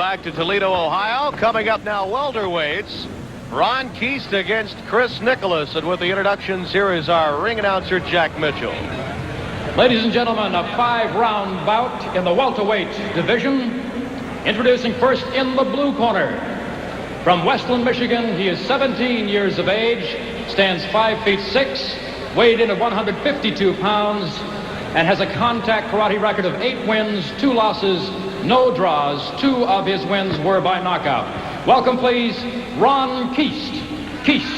Back to Toledo, Ohio. Coming up now, welterweights. Ron Keast against Chris Nickolas. And with the introductions, here is our ring announcer, Jack Mitchell. Ladies and gentlemen, a 5-round bout in the welterweight division. Introducing first in the blue corner. From Westland, Michigan, he is 17 years of age, stands 5'6", weighed in at 152 pounds, and has a contact karate record of 8 wins, 2 losses, no draws. 2 of his wins were by knockout. Welcome, please, Ron Keast. Keast.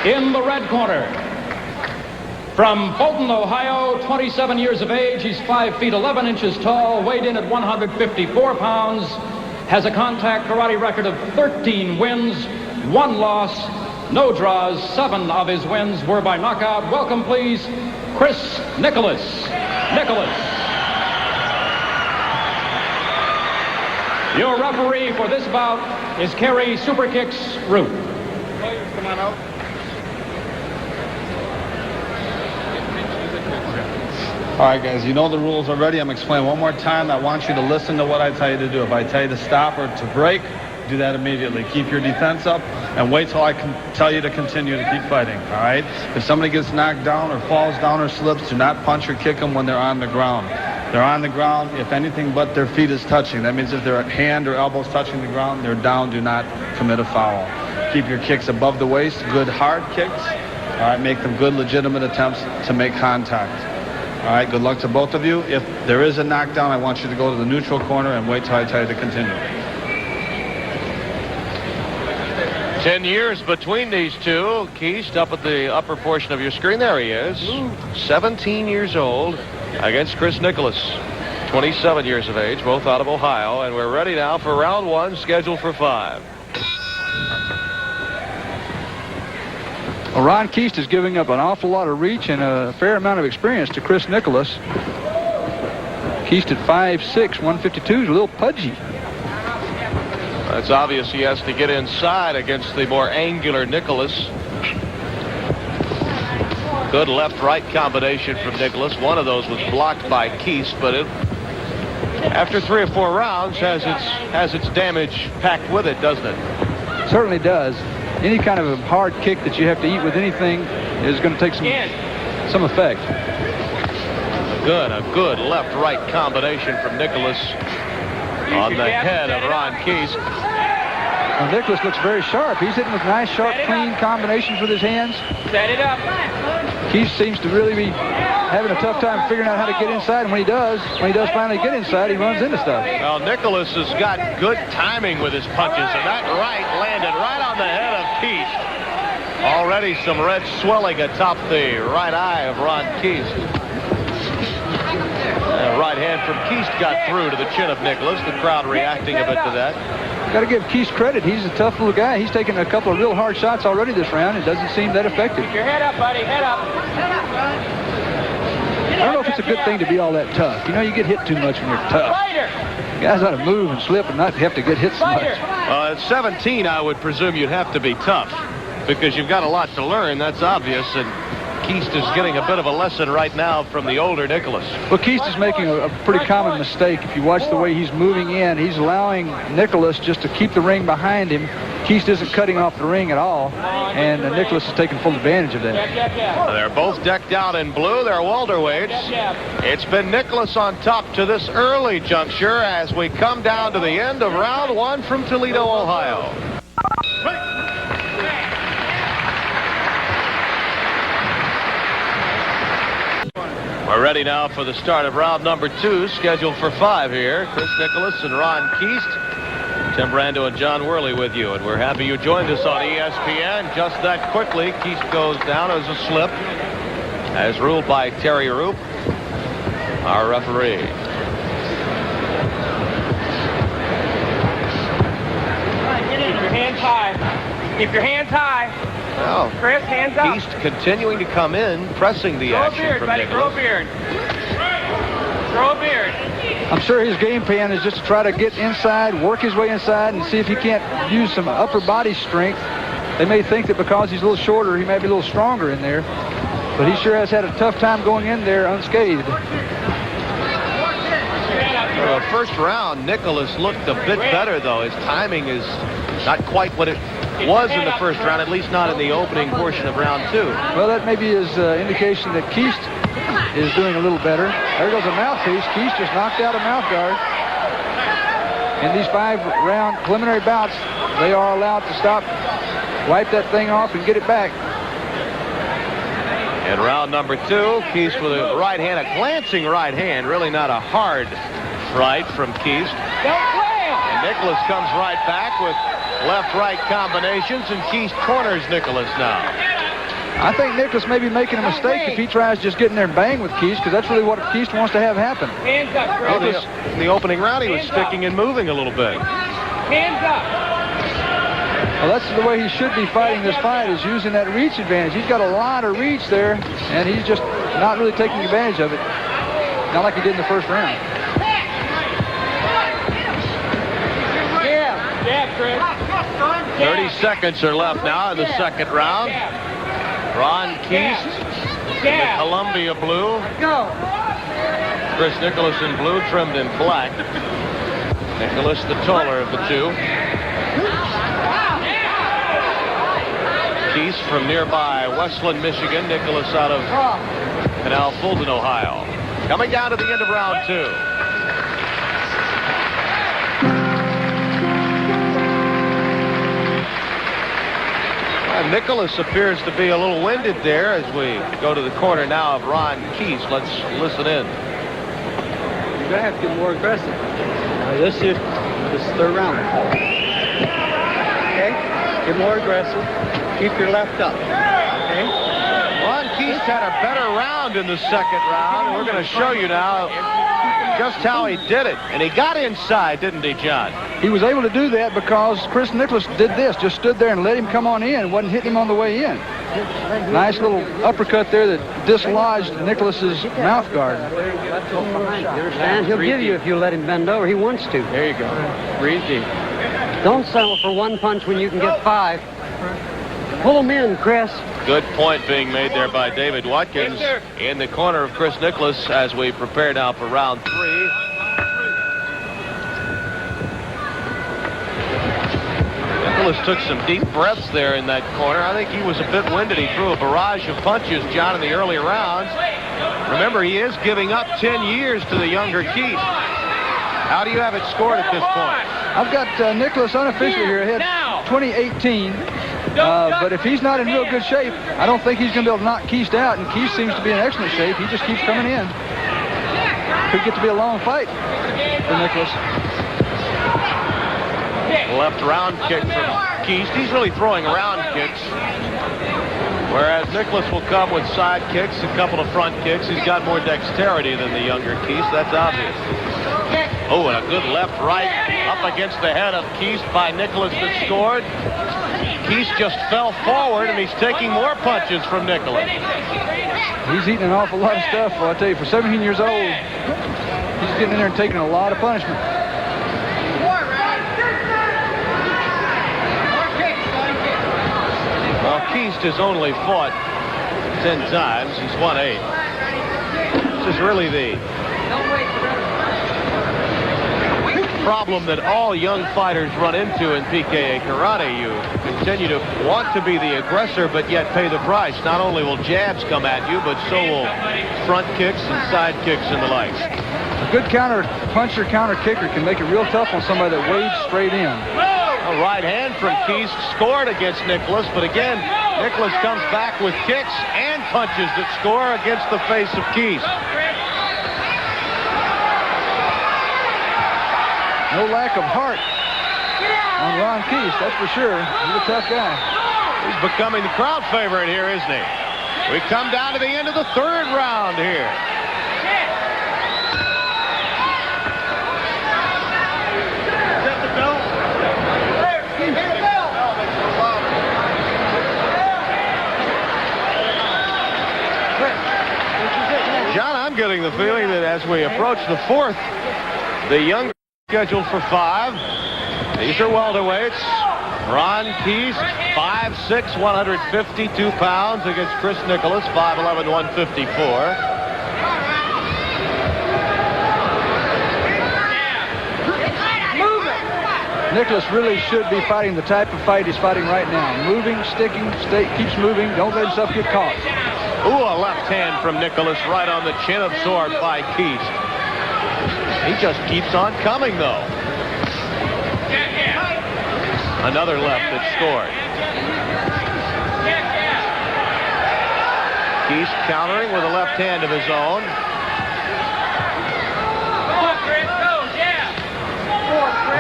In the red corner, from Fulton, Ohio, 27 years of age, he's 5 feet 11 inches tall, weighed in at 154 pounds, has a contact karate record of 13 wins, 1 loss, no draws. 7 of his wins were by knockout. Welcome, please, Chris Nickolas. Nickolas. Your referee for this bout is Kerry Superkicks Root. Come on out. All right, guys, you know the rules already. I'm explaining one more time. I want you to listen to what I tell you to do. If I tell you to stop or to break, do that immediately. Keep your defense up and wait till I can tell you to continue to keep fighting, all right? If somebody gets knocked down or falls down or slips, do not punch or kick them when they're on the ground. They're on the ground if anything but their feet is touching. That means if their hand or elbows touching the ground, they're down. Do not commit a foul. Keep your kicks above the waist, good hard kicks. All right, make them good legitimate attempts to make contact. All right, good luck to both of you. If there is a knockdown, I want you to go to the neutral corner and wait till I tell you to continue. 10 years between these two. Keast up at the upper portion of your screen. There he is. 17 years old against Chris Nickolas. 27 years of age, both out of Ohio. And we're ready now for round 1, scheduled for 5. Well, Ron Keast is giving up an awful lot of reach and a fair amount of experience to Chris Nickolas. Keast at 5'6", 152 is a little pudgy. It's obvious he has to get inside against the more angular Nickolas. Good left-right combination from Nickolas. One of those was blocked by Keast, but it, after 3 or 4 rounds, has its damage packed with it, doesn't it? Certainly does. Any kind of a hard kick that you have to eat with anything is going to take some effect. A good left-right combination from Nickolas on the head of Ron Keast. Well, Nickolas looks very sharp. He's hitting with nice, sharp, clean combinations with his hands. Set it up. Keast seems to really be having a tough time figuring out how to get inside, and when he does finally get inside, he runs into stuff. Well, Nickolas has got good timing with his punches, and that right landed right on the head of Keast. Already some red swelling atop the right eye of Ron Keast. Right hand from Keast got through to the chin of Nickolas. The crowd reacting a bit to that. Got to give Keast credit. He's a tough little guy. He's taken a couple of real hard shots already this round. It doesn't seem that effective. Keep your head up, buddy. Head up. I don't know if it's a good thing to be all that tough. You know, you get hit too much when you're tough. Guys ought to move and slip and not have to get hit so much. At 17, I would presume you'd have to be tough because you've got a lot to learn. That's obvious. And Keast is getting a bit of a lesson right now from the older Nickolas. Well, Keast is making a pretty common mistake. If you watch the way he's moving in, he's allowing Nickolas just to keep the ring behind him. Keast isn't cutting off the ring at all, and Nickolas is taking full advantage of that. They're both decked out in blue. They're welterweights. It's been Nickolas on top to this early juncture as we come down to the end of round 1 from Toledo, Ohio. We're ready now for the start of round number 2, scheduled for 5 here. Chris Nickolas and Ron Keast. Tim Brando and John Worley with you, and we're happy you joined us on ESPN. Just that quickly, Keast goes down as a slip, as ruled by Terry Roop, our referee. Keep your hands high. Keep your hands high. Well, Chris, hands up. Keast continuing to come in, pressing the action from Nickolas. Grow a beard. Grow a beard. I'm sure his game plan is just to try to get inside, work his way inside, and see if he can't use some upper body strength. They may think that because he's a little shorter, he may be a little stronger in there. But he sure has had a tough time going in there unscathed. first round, Nickolas looked a bit better, though. His timing is not quite what it was in the first round, at least not in the opening portion of round 2. Well, that may be his indication that Keast is doing a little better. There goes a mouthpiece. Keast just knocked out a mouth guard. In these 5-round preliminary bouts, they are allowed to stop, wipe that thing off, and get it back. In round number 2, Keast with a right hand, a glancing right hand, really not a hard right from Keast. And Nickolas comes right back with left-right combinations, and Keast corners Nickolas now. I think Nickolas may be making a mistake if he tries just getting there and bang with Keast, because that's really what Keast wants to have happen. Hands up, Chris. In the opening round, he was sticking and moving a little bit. Hands up. Well, that's the way he should be fighting this fight, is using that reach advantage. He's got a lot of reach there, and he's just not really taking advantage of it. Not like he did in the first round. Yeah, Chris. 30 seconds are left now in the second round. Ron Keast in the Columbia blue. Chris Nickolas in blue, trimmed in black. Nickolas the taller of the two. Keast from nearby Westland, Michigan. Nickolas out of Canal Fulton, Ohio. Coming down to the end of round 2. Nickolas appears to be a little winded there as we go to the corner now of Ron Keast. Let's listen in. You're going to have to get more aggressive. This is third round. Okay? Get more aggressive. Keep your left up. Okay? Ron Keast had a better round in the second round. We're going to show you now just how he did it. And he got inside, didn't he, John? He was able to do that because Chris Nickolas did this, just stood there and let him come on in, wasn't hitting him on the way in. Nice little uppercut there that dislodged Nickolas's mouth guard. And he'll give you if you let him bend over. He wants to. There you go. Breathe deep. Don't settle for one punch when you can get 5. Pull him in, Chris. Good point being made there by David Watkins in the corner of Chris Nickolas as we prepare now for round 3. Nickolas took some deep breaths there in that corner. I think he was a bit winded. He threw a barrage of punches, John, in the early rounds. Remember, he is giving up 10 years to the younger Keast. How do you have it scored at this point? I've got Nickolas unofficially here ahead 2018. But if he's not in real good shape, I don't think he's going to be able to knock Keast out, and Keast seems to be in excellent shape. He just keeps coming in. Could get to be a long fight for Nickolas. Left round kick from Keast. He's really throwing round kicks, whereas Nickolas will come with side kicks, a couple of front kicks. He's got more dexterity than the younger Keast. That's obvious. Oh, and a good left right up against the head of Keast by Nickolas that scored. Keast just fell forward, and he's taking more punches from Nickolas. He's eating an awful lot of stuff. Well, I tell you, for 17 years old, he's getting in there and taking a lot of punishment. Well, Keast has only fought 10 times. He's won 8. This is really the problem that all young fighters run into in PKA karate. You continue to want to be the aggressor, but yet pay the price. Not only will jabs come at you, but so will front kicks and side kicks and the like. A good counter puncher, counter kicker can make it real tough on somebody that wades straight in. A right hand from Keast scored against Nickolas, but again, Nickolas comes back with kicks and punches that score against the face of Keast. No lack of heart on Ron Keast, that's for sure. He's a tough guy. He's becoming the crowd favorite here, isn't he? We come down to the end of the third round here. John, I'm getting the feeling that as we approach the fourth, the young scheduled for 5. These are welterweights. Ron Keast, 5'6", 152 pounds against Chris Nickolas, 5'11", 154. Nickolas really should be fighting the type of fight he's fighting right now. Moving, sticking, keeps moving. Don't let himself get caught. Ooh, a left hand from Nickolas right on the chin, absorbed by Keast. He just keeps on coming, though. Another left that scored. Keast countering with a left hand of his own.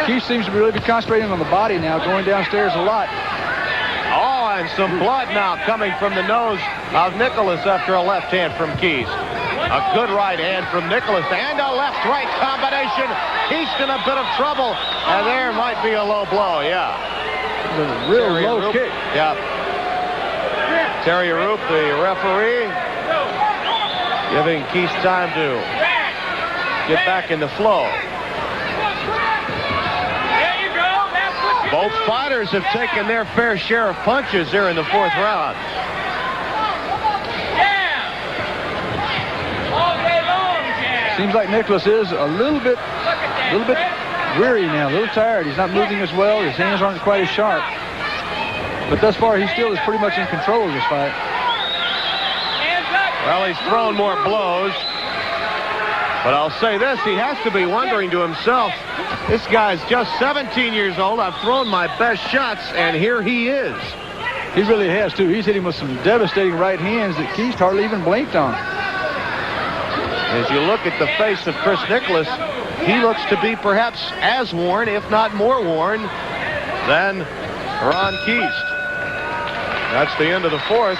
Keast seems to really be concentrating on the body now, going downstairs a lot. Oh, and some blood now coming from the nose of Nickolas after a left hand from Keast. A good right hand from Nickolas and a left-right combination. Keast in a bit of trouble, and there might be a low blow, yeah. A real low kick. Yeah. Terry Roop, the referee, giving Keast time to get back in the flow. Both fighters have taken their fair share of punches here in the fourth round. Seems like Nickolas is a little bit weary now, a little tired. He's not moving as well. His hands aren't quite as sharp. But thus far, he still is pretty much in control of this fight. Well, he's thrown more blows. But I'll say this, he has to be wondering to himself, this guy's just 17 years old. I've thrown my best shots, and here he is. He really has, too. He's hitting with some devastating right hands that Keast hardly even blinked on. As you look at the face of Chris Nickolas, he looks to be perhaps as worn, if not more worn, than Ron Keast. That's the end of the fourth.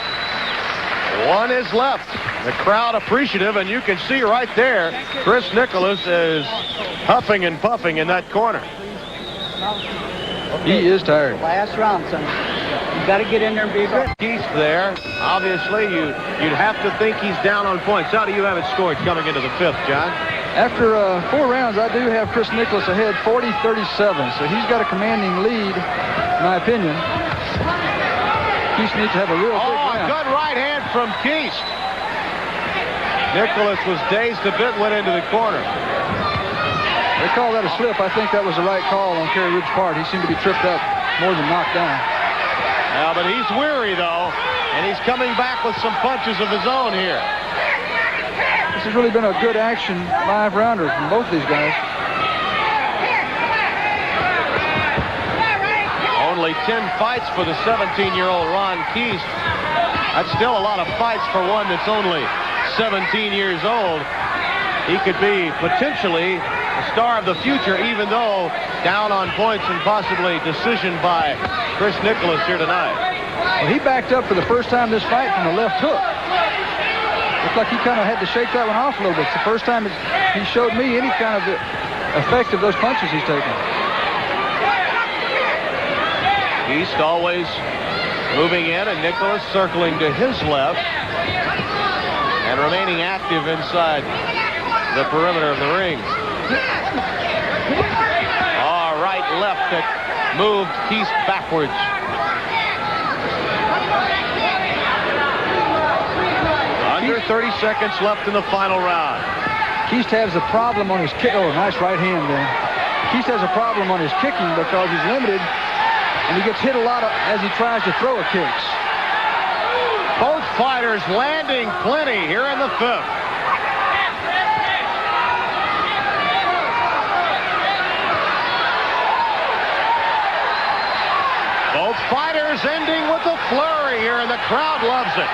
One is left. The crowd appreciative, and you can see right there, Chris Nickolas is huffing and puffing in that corner. He is tired. Last round, son. You got to get in there and be good. Keast there. Obviously, you'd have to think he's down on points. How do you have it scored coming into the fifth, John? After 4 rounds, I do have Chris Nickolas ahead 40-37, so he's got a commanding lead, in my opinion. Keast needs to have a real big round. Good right hand from Keast. Nickolas was dazed a bit, went into the corner. They call that a slip. I think that was the right call on Kerry Wood's part. He seemed to be tripped up more than knocked down. Yeah, but he's weary, though, and he's coming back with some punches of his own here. This has really been a good action 5-rounder from both these guys. Only 10 fights for the 17-year-old Ron Keast. That's still a lot of fights for one that's only 17 years old. He could be potentially the star of the future, even though down on points and possibly decision by Chris Nickolas here tonight. Well, he backed up for the first time this fight from the left hook. Looked like he kind of had to shake that one off a little bit. It's the first time he showed me any kind of effect of those punches he's taken. Keast always moving in, and Nickolas circling to his left and remaining active inside the perimeter of the ring. Right, left that moved Keast backwards. Under 30 seconds left in the final round. Keast has a problem on his kick. Oh, nice right hand there. Keast has a problem on his kicking because he's limited, and he gets hit a lot as he tries to throw a kicks. Both fighters landing plenty here in the fifth. Both fighters ending with a flurry here, and the crowd loves it.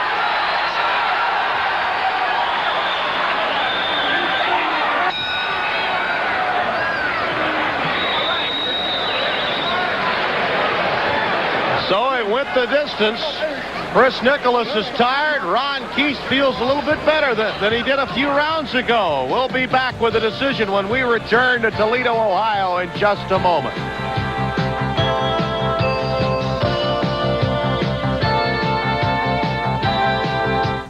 So it went the distance. Chris Nickolas is tired. Ron Keast feels a little bit better than he did a few rounds ago. We'll be back with a decision when we return to Toledo, Ohio in just a moment.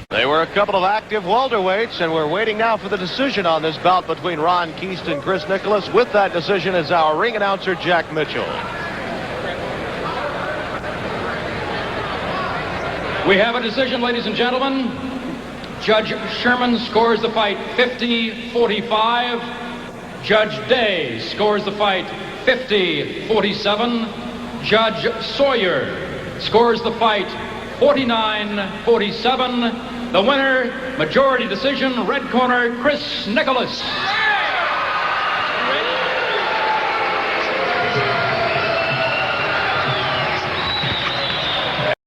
They were a couple of active welterweights, and we're waiting now for the decision on this bout between Ron Keast and Chris Nickolas. With that decision is our ring announcer, Jack Mitchell. We have a decision, ladies and gentlemen. Judge Sherman scores the fight 50-45. Judge Day scores the fight 50-47. Judge Sawyer scores the fight 49-47. The winner, majority decision, red corner, Chris Nickolas.